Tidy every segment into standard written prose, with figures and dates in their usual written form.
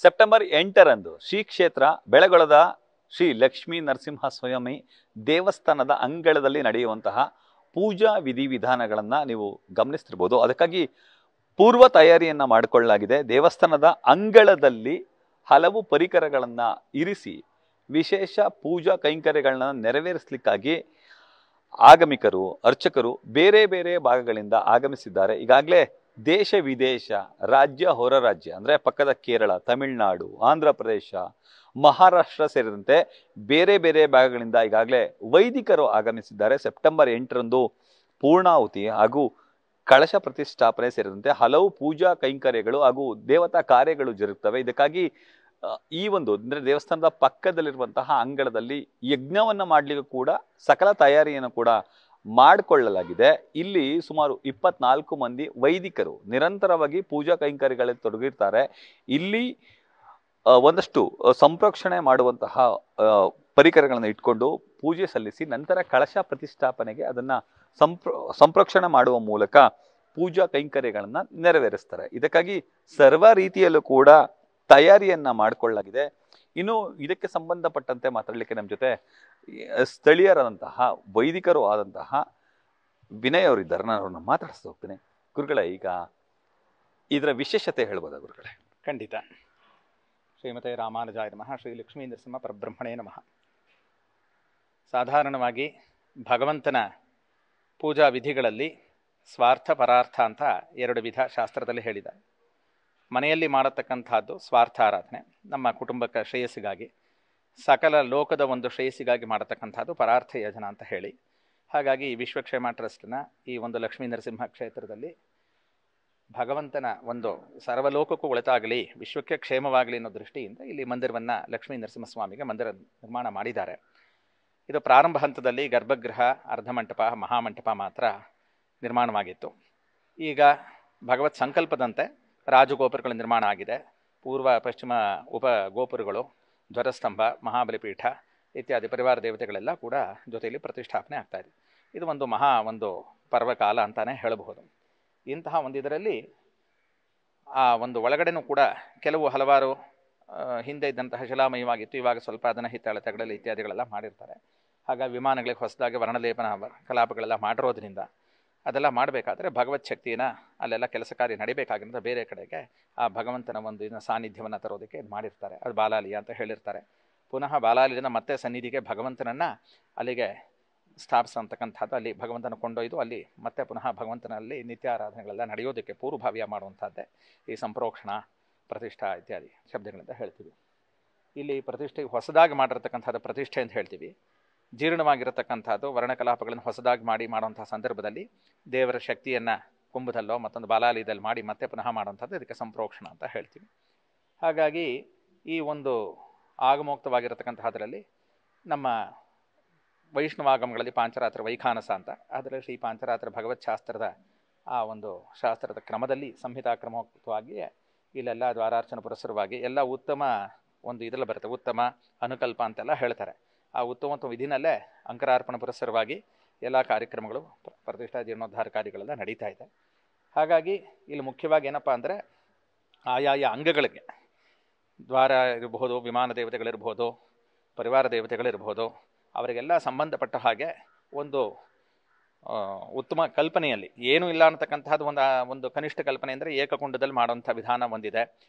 September 8ರಂದು Shri ಕ್ಷೇತ್ರ ಬೆಳಗೊಳದ ಶ್ರೀ ಲಕ್ಷ್ಮೀ ನರಸಿಂಹ ಸ್ವಾಮಿ ದೇವಸ್ಥಾನದ ಅಂಗಳದಲ್ಲಿ ನಡೆಯುವಂತಹ ಪೂಜಾ ವಿಧಿವಿಧಾನಗಳನ್ನ ನೀವು ಗಮನಿಸ್ತಿರ್ಬೋದು. ಅದಕ್ಕಾಗಿ ಪೂರ್ವ ತಯಾರಿಯನ್ನ ಮಾಡಿಕೊಳ್ಳಲಾಗಿದೆ. ದೇವಸ್ಥಾನದ ಅಂಗಳದಲ್ಲಿ ಹಲವು ಪರಿಕರಗಳನ್ನ ಇರಿಸಿ ವಿಶೇಷ ಪೂಜಾ ಕೈಂಕರ್ಯಗಳನ್ನ ನೆರವೇರಿಸಲಿಕ್ಕಾಗಿ ಆಗಮಿಕರು, ಅರ್ಚಕರು ಬೇರೆ ಬೇರೆ ಭಾಗಗಳಿಂದ ಆಗಮಿಸಿದ್ದಾರೆ. ಈಗಾಗಲೇ ದೇಶ ವಿದೇಶ, ರಾಜ್ಯ ಹೊರ ರಾಜ್ಯ ಅಂದ್ರೆ ಪಕ್ಕದ ಕೇರಳ, ತಮಿಳುನಾಡು, ಆಂಧ್ರ ಪ್ರದೇಶ, ಮಹಾರಾಷ್ಟ್ರ ಸೇರಿದಂತೆ ಬೇರೆ ಬೇರೆ ಭಾಗಗಳಿಂದ ಈಗಾಗಲೇ ವೈದಿಕರು ಆಗಮಿಸಿದ್ದಾರೆ. ಸೆಪ್ಟೆಂಬರ್ 8ರಂದು ಪೂರ್ಣಾಹುತಿ ಹಾಗೂ ಕಳಶ ಪ್ರತಿಷ್ಠಾಪನೆ ಸೇರಿದಂತೆ ಹಲವು ಪೂಜಾ ಕೈಂಕರ್ಯಗಳು ಹಾಗೂ ದೇವತಾ ಕಾರ್ಯಗಳು ಜರುಗುತ್ತವೆ. ಇದಕ್ಕಾಗಿ ಈ ಒಂದು ಅಂದ್ರೆ ದೇವಸ್ಥಾನದ ಪಕ್ಕದಲ್ಲಿರುವಂತಹ ಅಂಗಳದಲ್ಲಿ ಯಜ್ಞವನ್ನ ಮಾಡ್ಲಿಕ್ಕೂ ಕೂಡ ಸಕಲ ತಯಾರಿಯನ್ನು ಕೂಡ ಮಾಡಿಕೊಳ್ಳಲಾಗಿದೆ. ಇಲ್ಲಿ ಸುಮಾರು 24 ಮಂದಿ ವೈದಿಕರು ನಿರಂತರವಾಗಿ ಪೂಜಾ ಕೈಂಕರ್ಯಗಳಲ್ಲಿ ತೊಡಗಿರ್ತಾರೆ. ಇಲ್ಲಿ ಒಂದಷ್ಟು ಸಂಪ್ರೋಕ್ಷಣೆ ಮಾಡುವಂತಹ ಪರಿಕರಗಳನ್ನು ಇಟ್ಕೊಂಡು ಪೂಜೆ ಸಲ್ಲಿಸಿ ನಂತರ ಕಳಶ ಪ್ರತಿಷ್ಠಾಪನೆಗೆ ಅದನ್ನ ಸಂಪ್ರೋಕ್ಷಣೆ ಮಾಡುವ ಮೂಲಕ ಪೂಜಾ ಕೈಂಕರ್ಯಗಳನ್ನ ನೆರವೇರಿಸ್ತಾರೆ. ಇದಕ್ಕಾಗಿ ಸರ್ವ ರೀತಿಯಲ್ಲೂ ಕೂಡ ತಯಾರಿಯನ್ನ ಮಾಡಿಕೊಳ್ಳಲಾಗಿದೆ. ಇನ್ನು ಇದಕ್ಕೆ ಸಂಬಂಧಪಟ್ಟಂತೆ ಮಾತಾಡಲಿಕ್ಕೆ ನಮ್ಮ ಜೊತೆ ಸ್ಥಳೀಯರಾದಂತಹ ವೈದಿಕರು ಆದಂತಹ ವಿನಯ್ ಅವರಿದ್ದಾರೆ. ನಾನು ಅವ್ರನ್ನ ಮಾತಾಡಿಸ್ತಾ ಹೋಗ್ತೇನೆ. ಗುರುಗಳೇ, ಈಗ ಇದರ ವಿಶೇಷತೆ ಹೇಳ್ಬೋದಾ ಗುರುಗಳೇ? ಖಂಡಿತ. ಶ್ರೀಮತೆ ರಾಮಾನುಜಾಯ ನಮಃ. ಶ್ರೀ ಲಕ್ಷ್ಮೀ ನರಸಿಂಹ ಪರಬ್ರಹ್ಮಣೇ ನಮಃ. ಸಾಧಾರಣವಾಗಿ ಭಗವಂತನ ಪೂಜಾ ವಿಧಿಗಳಲ್ಲಿ ಸ್ವಾರ್ಥ ಪರಾರ್ಥ ಅಂತ 2 ವಿಧ ಶಾಸ್ತ್ರದಲ್ಲಿ ಹೇಳಿದ್ದಾರೆ. ಮನೆಯಲ್ಲಿ ಮಾಡತಕ್ಕಂಥದ್ದು ಸ್ವಾರ್ಥ ಆರಾಧನೆ, ನಮ್ಮ ಕುಟುಂಬಕ್ಕೆ ಶ್ರೇಯಸ್ಸಿಗಾಗಿ, ಸಕಲ ಲೋಕದ ಒಂದು ಶ್ರೇಯಸ್ಸಿಗಾಗಿ ಮಾಡತಕ್ಕಂಥದ್ದು ಪರಾರ್ಥ ಯೋಜನ ಅಂತ ಹೇಳಿ. ಹಾಗಾಗಿ ವಿಶ್ವಕ್ಷೇಮ ಟ್ರಸ್ಟ್ನ ಈ ಒಂದು ಲಕ್ಷ್ಮೀ ನರಸಿಂಹ ಕ್ಷೇತ್ರದಲ್ಲಿ ಭಗವಂತನ ಒಂದು ಸರ್ವಲೋಕಕ್ಕೂ ಒಳಿತಾಗಲಿ, ವಿಶ್ವಕ್ಕೆ ಕ್ಷೇಮವಾಗಲಿ ಅನ್ನೋ ದೃಷ್ಟಿಯಿಂದ ಇಲ್ಲಿ ಮಂದಿರವನ್ನು ಲಕ್ಷ್ಮೀ ನರಸಿಂಹಸ್ವಾಮಿಗೆ ಮಂದಿರ ನಿರ್ಮಾಣ ಮಾಡಿದ್ದಾರೆ. ಇದು ಪ್ರಾರಂಭ ಹಂತದಲ್ಲಿ ಗರ್ಭಗೃಹ, ಅರ್ಧಮಂಟಪ, ಮಹಾಮಂಟಪ ಮಾತ್ರ ನಿರ್ಮಾಣವಾಗಿತ್ತು. ಈಗ ಭಗವತ್ ಸಂಕಲ್ಪದಂತೆ ರಾಜಗೋಪುರಗಳ ನಿರ್ಮಾಣ ಆಗಿದೆ. ಪೂರ್ವ ಪಶ್ಚಿಮ ಉಪ ಗೋಪುರಗಳು, ಧ್ವಜಸ್ತಂಭ, ಮಹಾಬಲಿಪೀಠ ಇತ್ಯಾದಿ ಪರಿವಾರ ದೇವತೆಗಳೆಲ್ಲ ಕೂಡ ಜೊತೆಯಲ್ಲಿ ಪ್ರತಿಷ್ಠಾಪನೆ ಆಗ್ತಾ ಇದೆ. ಇದು ಒಂದು ಪರ್ವಕಾಲ ಅಂತಾನೆ ಹೇಳಬಹುದು. ಇಂತಹ ಒಂದು ಇದರಲ್ಲಿ ಆ ಒಂದು ಒಳಗಡೆನೂ ಕೂಡ ಹಲವಾರು ಹಿಂದೆ ಇದ್ದಂತಹ ಶಿಲಾಮಯವಾಗಿತ್ತು. ಇವಾಗ ಸ್ವಲ್ಪ ಅದನ್ನು ಹಿತ್ತಾಳೆ ತಗಡಲ್ಲಿ ಇತ್ಯಾದಿಗಳೆಲ್ಲ ಮಾಡಿರ್ತಾರೆ. ಹಾಗಾಗಿ ವಿಮಾನಗಳಿಗೆ ಹೊಸದಾಗಿ ವರ್ಣಲೇಪನ ಕಲಾಪಗಳೆಲ್ಲ ಮಾಡಿರೋದ್ರಿಂದ ಅದೆಲ್ಲ ಮಾಡಬೇಕಾದ್ರೆ ಭಗವತ್ ಶಕ್ತಿನ ಅಲ್ಲೆಲ್ಲ ಕೆಲಸ ಕಾರ್ಯ ನಡಿಬೇಕಾಗಿರೋದ್ರಿಂದ ಬೇರೆ ಕಡೆಗೆ ಆ ಭಗವಂತನ ಒಂದು ಇದನ್ನ ಸಾನ್ನಿಧ್ಯವನ್ನು ತರೋದಕ್ಕೆ ಇದು ಮಾಡಿರ್ತಾರೆ. ಅದು ಬಾಲಾಲಿಯ ಅಂತ ಹೇಳಿರ್ತಾರೆ. ಪುನಃ ಬಾಲಾಲಿಯಿಂದ ಮತ್ತೆ ಸನ್ನಿಧಿಗೆ ಭಗವಂತನನ್ನು ಅಲ್ಲಿಗೆ ಸ್ಥಾಪಿಸತಕ್ಕಂಥದ್ದು, ಅಲ್ಲಿ ಭಗವಂತನ ಕೊಂಡೊಯ್ದು ಅಲ್ಲಿ ಮತ್ತೆ ಪುನಃ ಭಗವಂತನಲ್ಲಿ ನಿತ್ಯ ಆರಾಧನೆಗಳೆಲ್ಲ ನಡೆಯೋದಕ್ಕೆ ಪೂರ್ವಭಾವಿಯ ಮಾಡುವಂಥದ್ದೇ ಈ ಸಂಪ್ರೋಕ್ಷಣ, ಪ್ರತಿಷ್ಠಾ ಇತ್ಯಾದಿ ಶಬ್ದಗಳಿಂದ ಹೇಳ್ತೀವಿ. ಇಲ್ಲಿ ಪ್ರತಿಷ್ಠೆ ಹೊಸದಾಗಿ ಮಾಡಿರ್ತಕ್ಕಂಥದ್ದು ಪ್ರತಿಷ್ಠೆ ಅಂತ ಹೇಳ್ತೀವಿ. ಜೀರ್ಣವಾಗಿರತಕ್ಕಂಥದ್ದು ವರ್ಣಕಲಾಪಗಳನ್ನು ಹೊಸದಾಗಿ ಮಾಡುವಂಥ ಸಂದರ್ಭದಲ್ಲಿ ದೇವರ ಶಕ್ತಿಯನ್ನು ಕುಂಭದಲ್ಲೋ ಮತ್ತೊಂದು ಬಾಲಾಲಿದಲ್ಲಿ ಮಾಡಿ ಮತ್ತೆ ಪುನಃ ಮಾಡುವಂಥದ್ದು ಇದಕ್ಕೆ ಸಂಪ್ರೋಕ್ಷಣ ಅಂತ ಹೇಳ್ತೀವಿ. ಹಾಗಾಗಿ ಈ ಒಂದು ಆಗಮೋಕ್ತವಾಗಿರತಕ್ಕಂಥದ್ರಲ್ಲಿ ನಮ್ಮ ವೈಷ್ಣವಾಗಮಗಳಲ್ಲಿ ಪಾಂಚರಾತ್ರ ವೈಖಾನಸ ಅಂತ, ಅದರಲ್ಲಿ ಶ್ರೀ ಪಾಂಚರಾತ್ರ ಭಗವತ್ ಶಾಸ್ತ್ರದ ಆ ಒಂದು ಶಾಸ್ತ್ರದ ಕ್ರಮದಲ್ಲಿ ಸಂಹಿತಾ ಕ್ರಮೋಕ್ತವಾಗಿ ಇಲ್ಲೆಲ್ಲ ದ್ವಾರಾರ್ಚನ ಪುರಸ್ಸರವಾಗಿ ಎಲ್ಲ ಉತ್ತಮ ಒಂದು ಇದರಲ್ಲಿ ಬರುತ್ತೆ. ಉತ್ತಮ ಅನುಕಲ್ಪ ಅಂತೆಲ್ಲ ಹೇಳ್ತಾರೆ. ಆ ಉತ್ತಮ ವಿಧಿನಲ್ಲೇ ಅಂಕರಾರ್ಪಣ ಪುರಸ್ಸರವಾಗಿ ಎಲ್ಲ ಕಾರ್ಯಕ್ರಮಗಳು, ಪ್ರತಿಷ್ಠಾ ಜೀರ್ಣೋದ್ಧಾರ ಕಾರ್ಯಗಳೆಲ್ಲ ನಡೀತಾ ಇದೆ. ಹಾಗಾಗಿ ಇಲ್ಲಿ ಮುಖ್ಯವಾಗಿ ಏನಪ್ಪ ಅಂದರೆ ಆಯಾಯ ಅಂಗಗಳಿಗೆ ದ್ವಾರ ಇರಬಹುದು, ವಿಮಾನ ದೇವತೆಗಳಿರ್ಬೋದು, ಪರಿವಾರ ದೇವತೆಗಳಿರ್ಬೋದು, ಅವರಿಗೆಲ್ಲ ಸಂಬಂಧಪಟ್ಟ ಹಾಗೆ ಒಂದು ಉತ್ತಮ ಕಲ್ಪನೆಯಲ್ಲಿ ಏನೂ ಇಲ್ಲ ಅನ್ನತಕ್ಕಂಥದ್ದು ಒಂದು ಕನಿಷ್ಠ ಕಲ್ಪನೆ ಅಂದರೆ ಏಕಕುಂಡದಲ್ಲಿ ಮಾಡುವಂಥ ವಿಧಾನ ಒಂದಿದೆ,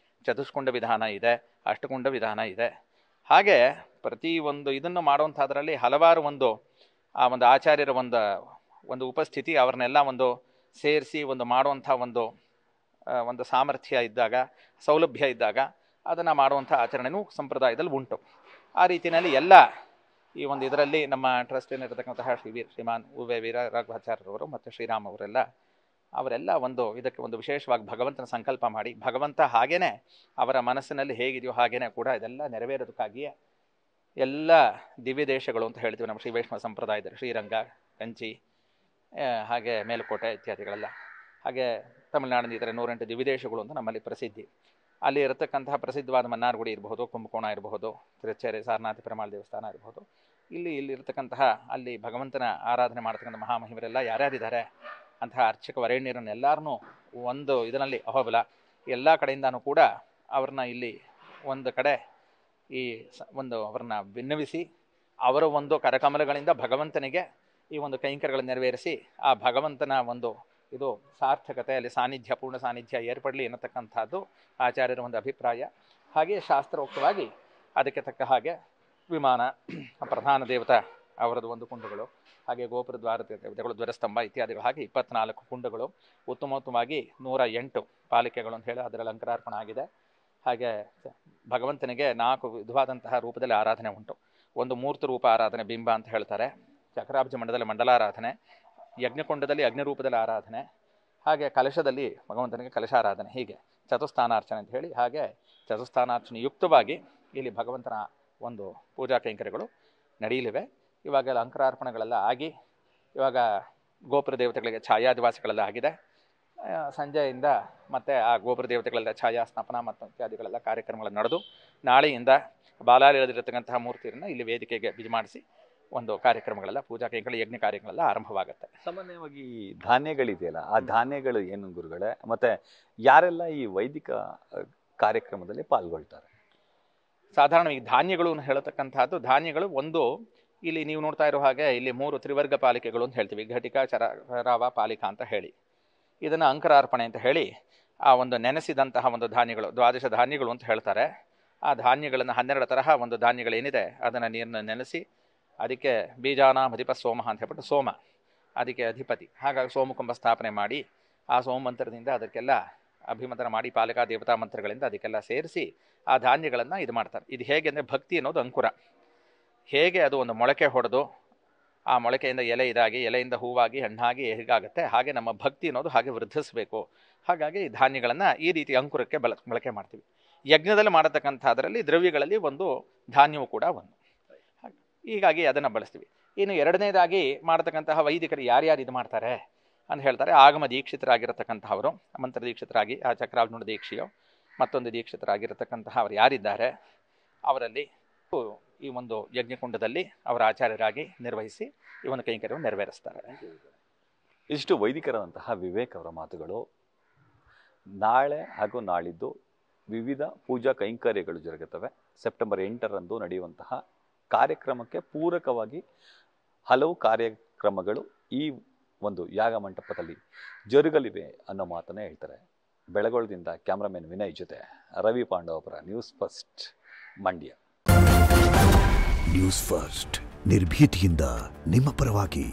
ಚತುಷ್ಕುಂಡ ವಿಧಾನ ಇದೆ, ಅಷ್ಟಕುಂಡ ವಿಧಾನ ಇದೆ. ಹಾಗೆ ಪ್ರತಿ ಒಂದು ಇದನ್ನು ಮಾಡುವಂಥದ್ರಲ್ಲಿ ಹಲವಾರು ಆ ಒಂದು ಆಚಾರ್ಯರ ಒಂದು ಉಪಸ್ಥಿತಿ, ಅವ್ರನ್ನೆಲ್ಲ ಸೇರಿಸಿ ಮಾಡುವಂಥ ಒಂದು ಸಾಮರ್ಥ್ಯ ಇದ್ದಾಗ, ಸೌಲಭ್ಯ ಇದ್ದಾಗ ಅದನ್ನು ಮಾಡುವಂಥ ಆಚರಣೆಯೂ ಸಂಪ್ರದಾಯದಲ್ಲಿ ಉಂಟು. ಆ ರೀತಿಯಲ್ಲಿ ಎಲ್ಲ ಈ ಒಂದು ಇದರಲ್ಲಿ ನಮ್ಮ ಟ್ರಸ್ಟಿನಲ್ಲಿರತಕ್ಕಂತಹ ಶ್ರೀಮಾನ್ ಉ.ವೆ. ವೀರ ರಾಘವಾಚಾರ್ಯರವರು ಮತ್ತು ಶ್ರೀರಾಮ್ ಅವರೆಲ್ಲ ಇದಕ್ಕೆ ವಿಶೇಷವಾಗಿ ಭಗವಂತನ ಸಂಕಲ್ಪ ಮಾಡಿ, ಭಗವಂತ ಹಾಗೇನೆ ಅವರ ಮನಸ್ಸಿನಲ್ಲಿ ಹೇಗಿದೆಯೋ ಹಾಗೇನೆ ಕೂಡ ಇದೆಲ್ಲ ನೆರವೇರೋದಕ್ಕಾಗಿಯೇ ಎಲ್ಲ ದಿವ್ಯ ದೇಶಗಳು ಅಂತ ಹೇಳ್ತೀವಿ ನಮ್ಮ ಶ್ರೀ ವೈಷ್ಣವ ಸಂಪ್ರದಾಯದಲ್ಲಿ. ಶ್ರೀರಂಗ, ಕಂಚಿ, ಹಾಗೆ ಮೇಲುಕೋಟೆ ಇತ್ಯಾದಿಗಳೆಲ್ಲ, ಹಾಗೆ ತಮಿಳುನಾಡಿನ ಇತರ 108 ದಿವ್ಯ ದೇಶಗಳು ಅಂತ ನಮ್ಮಲ್ಲಿ ಪ್ರಸಿದ್ಧಿ. ಅಲ್ಲಿ ಇರತಕ್ಕಂತಹ ಪ್ರಸಿದ್ಧವಾದ ಮನ್ನಾರ್ಗುಡಿ ಇರಬಹುದು, ಕುಂಭಕೋಣ ಇರಬಹುದು, ತಿರುಚೇರಿ ಸಾರನಾಥ ಪೆರುಮಾಳ್ ದೇವಸ್ಥಾನ ಇರಬಹುದು. ಇಲ್ಲಿರತಕ್ಕಂತಹ ಅಲ್ಲಿ ಭಗವಂತನ ಆರಾಧನೆ ಮಾಡ್ತಕ್ಕಂಥ ಮಹಾಮಹಿಮರೆಲ್ಲ ಯಾರ್ಯಾರಿದ್ದಾರೆ ಅಂತಹ ಅರ್ಚಕ ವರೇಣ್ಯರನ್ನೆಲ್ಲರನ್ನೂ ಒಂದು ಇದರಲ್ಲಿ ಅಹೋಬಲ ಎಲ್ಲ ಕಡೆಯಿಂದನೂ ಕೂಡ ಅವ್ರನ್ನ ಇಲ್ಲಿ ಒಂದು ಕಡೆ ಈ ಒಂದು ಅವರನ್ನ ಭಿನ್ನವಿಸಿ ಅವರ ಒಂದು ಕರಕಮಲಗಳಿಂದ ಭಗವಂತನಿಗೆ ಈ ಒಂದು ಕೈಂಕರ್ಯಗಳನ್ನು ನೆರವೇರಿಸಿ ಆ ಭಗವಂತನ ಒಂದು ಇದು ಸಾರ್ಥಕತೆ ಅಲ್ಲಿ ಸಾನ್ನಿಧ್ಯ ಪೂರ್ಣ ಸಾನ್ನಿಧ್ಯ ಏರ್ಪಡಲಿ ಅನ್ನತಕ್ಕಂಥದ್ದು ಆಚಾರ್ಯರ ಒಂದು ಅಭಿಪ್ರಾಯ. ಹಾಗೆ ಶಾಸ್ತ್ರೋಕ್ತವಾಗಿ ಅದಕ್ಕೆ ತಕ್ಕ ಹಾಗೆ ವಿಮಾನ, ಪ್ರಧಾನ ದೇವತಾ ಅವರದ್ದು ಒಂದು ಕುಂಡಗಳು, ಹಾಗೆ ಗೋಪುರ ದ್ವಾರ ದೇವತೆಗಳು, ಧ್ವಜಸ್ತಂಭ ಇತ್ಯಾದಿಗಳು, ಹಾಗೆ 24 ಕುಂಡಗಳು, ಉತ್ತಮೋತ್ತಮವಾಗಿ 108 ಪಾಲಿಕೆಗಳು ಅಂತ ಹೇಳಿ ಅದರಲ್ಲಿ ಅಲಂಕಾರಾರ್ಪಣೆ ಆಗಿದೆ. ಹಾಗೆ ಭಗವಂತನಿಗೆ 4 ವಿಧವಾದಂತಹ ರೂಪದಲ್ಲಿ ಆರಾಧನೆ ಉಂಟು. ಒಂದು ಮೂರ್ತಿ ರೂಪ ಆರಾಧನೆ, ಬಿಂಬ ಅಂತ ಹೇಳ್ತಾರೆ. ಚಕ್ರಾಬ್ಜ ಮಂಡಲದಲ್ಲಿ ಮಂಡಲಾರಾಧನೆ, ಯಜ್ಞಕುಂಡದಲ್ಲಿ ಅಗ್ನಿರೂಪದಲ್ಲಿ ಆರಾಧನೆ, ಹಾಗೆ ಕಲಶದಲ್ಲಿ ಭಗವಂತನಿಗೆ ಕಲಶಾರಾಧನೆ, ಹೀಗೆ ಚತುಸ್ಥಾನಾರ್ಚನೆ ಅಂತ ಹೇಳಿ ಹಾಗೆ ಚತುಸ್ಥಾನಾರ್ಚನೆ ಯುಕ್ತವಾಗಿ ಇಲ್ಲಿ ಭಗವಂತನ ಒಂದು ಪೂಜಾ ಕೈಂಕರ್ಯಗಳು ನಡೆಯಲಿವೆ. ಇವಾಗ ಅಲಂಕಾರಾರ್ಪಣೆಗಳೆಲ್ಲ ಆಗಿ ಇವಾಗ ಗೋಪುರ ದೇವತೆಗಳಿಗೆ ಛಾಯಾದಿವಾಸಗಳೆಲ್ಲ ಆಗಿದೆ. ಸಂಜೆಯಿಂದ ಮತ್ತೆ ಆ ಗೋಪುರ ದೇವತೆಗಳೆಲ್ಲ ಛಾಯಾ ಸ್ನಾಪನ ಮತ್ತು ಇತ್ಯಾದಿಗಳೆಲ್ಲ ಕಾರ್ಯಕ್ರಮಗಳು ನಡೆದು ನಾಳೆಯಿಂದ ಬಾಲಾಲಿ ಎಳೆದಿರತಕ್ಕಂತಹ ಮೂರ್ತಿಯನ್ನು ಇಲ್ಲಿ ವೇದಿಕೆಗೆ ಬಿಜಮಾಡಿಸಿ ಒಂದು ಕಾರ್ಯಕ್ರಮಗಳೆಲ್ಲ ಪೂಜಾ ಕೈಂಕರ್ಯ ಯಜ್ಞ ಕಾರ್ಯಕ್ರಮಗಳೆಲ್ಲ ಆರಂಭವಾಗುತ್ತೆ. ಸಾಮಾನ್ಯವಾಗಿ ಧಾನ್ಯಗಳಿದೆಯಲ್ಲ, ಆ ಧಾನ್ಯಗಳು ಏನು ಗುರುಗಳೇ, ಮತ್ತೆ ಯಾರೆಲ್ಲ ಈ ವೈದಿಕ ಕಾರ್ಯಕ್ರಮದಲ್ಲಿ ಪಾಲ್ಗೊಳ್ತಾರೆ? ಸಾಧಾರಣ ಈ ಧಾನ್ಯಗಳು ಹೇಳತಕ್ಕಂಥದ್ದು, ಧಾನ್ಯಗಳು ಒಂದು ಇಲ್ಲಿ ನೀವು ನೋಡ್ತಾ ಇರೋ ಹಾಗೆ ಇಲ್ಲಿ 3 ತ್ರಿವರ್ಗ ಪಾಲಿಕೆಗಳು ಅಂತ ಹೇಳ್ತೀವಿ, ಘಟಿಕ, ಚರಾವ, ಪಾಲಿಕಾ ಅಂತ ಹೇಳಿ. ಇದನ್ನು ಅಂಕರಾರ್ಪಣೆ ಅಂತ ಹೇಳಿ ಆ ಒಂದು ನೆನೆಸಿದಂತಹ ಒಂದು ಧಾನ್ಯಗಳು 12 ಧಾನ್ಯಗಳು ಅಂತ ಹೇಳ್ತಾರೆ. ಆ ಧಾನ್ಯಗಳನ್ನು 12 ತರಹ ಒಂದು ಧಾನ್ಯಗಳೇನಿದೆ ಅದನ್ನು ನೀರನ್ನು ನೆನೆಸಿ ಅದಕ್ಕೆ ಬೀಜಾನಾಂ ಅಧಿಪ ಸೋಮ ಅಂತ ಹೇಳ್ಬಿಟ್ಟು ಸೋಮ ಅದಕ್ಕೆ ಅಧಿಪತಿ, ಹಾಗಾಗಿ ಸೋಮಕುಂಭ ಸ್ಥಾಪನೆ ಮಾಡಿ ಆ ಸೋಮ ಮಂತ್ರದಿಂದ ಅದಕ್ಕೆಲ್ಲ ಅಭಿಮಂತ್ರಣ ಮಾಡಿ ಪಾಲಿಕಾ ದೇವತಾ ಮಂತ್ರಗಳಿಂದ ಅದಕ್ಕೆಲ್ಲ ಸೇರಿಸಿ ಆ ಧಾನ್ಯಗಳನ್ನು ಇದು ಮಾಡ್ತಾರೆ. ಇದು ಹೇಗೆ ಅಂದರೆ ಭಕ್ತಿ ಅನ್ನೋದು ಅಂಕುರ. ಹೇಗೆ ಅದು ಒಂದು ಮೊಳಕೆ ಹೊಡೆದು ಆ ಮೊಳಕೆಯಿಂದ ಎಲೆ ಇದಾಗಿ, ಎಲೆಯಿಂದ ಹೂವಾಗಿ, ಹಣ್ಣಾಗಿ ಹೇಗಾಗುತ್ತೆ, ಹಾಗೆ ನಮ್ಮ ಭಕ್ತಿ ಅನ್ನೋದು ಹಾಗೆ ವೃದ್ಧಿಸಬೇಕು. ಹಾಗಾಗಿ ಈ ಧಾನ್ಯಗಳನ್ನು ಈ ರೀತಿ ಅಂಕುರಕ್ಕೆ ಬಳಕೆ ಮಾಡ್ತೀವಿ. ಯಜ್ಞದಲ್ಲಿ ಮಾಡತಕ್ಕಂಥ ಅದರಲ್ಲಿ ದ್ರವ್ಯಗಳಲ್ಲಿ ಒಂದು ಧಾನ್ಯವೂ ಕೂಡ ಒಂದು, ಹೀಗಾಗಿ ಅದನ್ನು ಬಳಸ್ತೀವಿ. ಇನ್ನು ಎರಡನೇದಾಗಿ ಮಾಡತಕ್ಕಂತಹ ವೈದಿಕರು ಯಾರ್ಯಾರು ಇದು ಮಾಡ್ತಾರೆ ಅಂತ ಹೇಳ್ತಾರೆ. ಆಗಮ ದೀಕ್ಷಿತರಾಗಿರತಕ್ಕಂಥವರು, ಮಂತ್ರ ದೀಕ್ಷಿತರಾಗಿ ಆ ಚಕ್ರಾರ್ಜುನ ದೀಕ್ಷೆಯೋ ಮತ್ತೊಂದು ದೀಕ್ಷಿತರಾಗಿರತಕ್ಕಂತಹ ಅವರು ಯಾರಿದ್ದಾರೆ ಅವರಲ್ಲಿ ಈ ಒಂದು ಯಜ್ಞಕುಂಡದಲ್ಲಿ ಅವರ ಆಚಾರ್ಯರಾಗಿ ನಿರ್ವಹಿಸಿ ಈ ಒಂದು ಕೈಂಕರ್ಯವನ್ನು ನೆರವೇರಿಸ್ತಾರೆ. ಇಷ್ಟು ವೈದಿಕರಾದಂತಹ ವಿವೇಕ್ ಅವರ ಮಾತುಗಳು. ನಾಳೆ ಹಾಗೂ ನಾಳಿದ್ದು ವಿವಿಧ ಪೂಜಾ ಕೈಂಕರ್ಯಗಳು ಜರುಗುತ್ತವೆ. ಸೆಪ್ಟೆಂಬರ್ 8ರಂದು ನಡೆಯುವಂತಹ ಕಾರ್ಯಕ್ರಮಕ್ಕೆ ಪೂರಕವಾಗಿ ಹಲವು ಕಾರ್ಯಕ್ರಮಗಳು ಈ ಒಂದು ಯಾಗ ಮಂಟಪದಲ್ಲಿ ಜರುಗಲಿವೆ ಅನ್ನೋ ಮಾತನ್ನೇ ಹೇಳ್ತಾರೆ. ಬೆಳಗೊಳದಿಂದ ಕ್ಯಾಮ್ರಾಮನ್ ವಿನಯ್ ಜೊತೆ Ravi Pandavapura, news first, Mandya. News first ನಿರ್ಭೀತಿಯಿಂದ ನಿಮ್ಮ ಪರವಾಗಿ.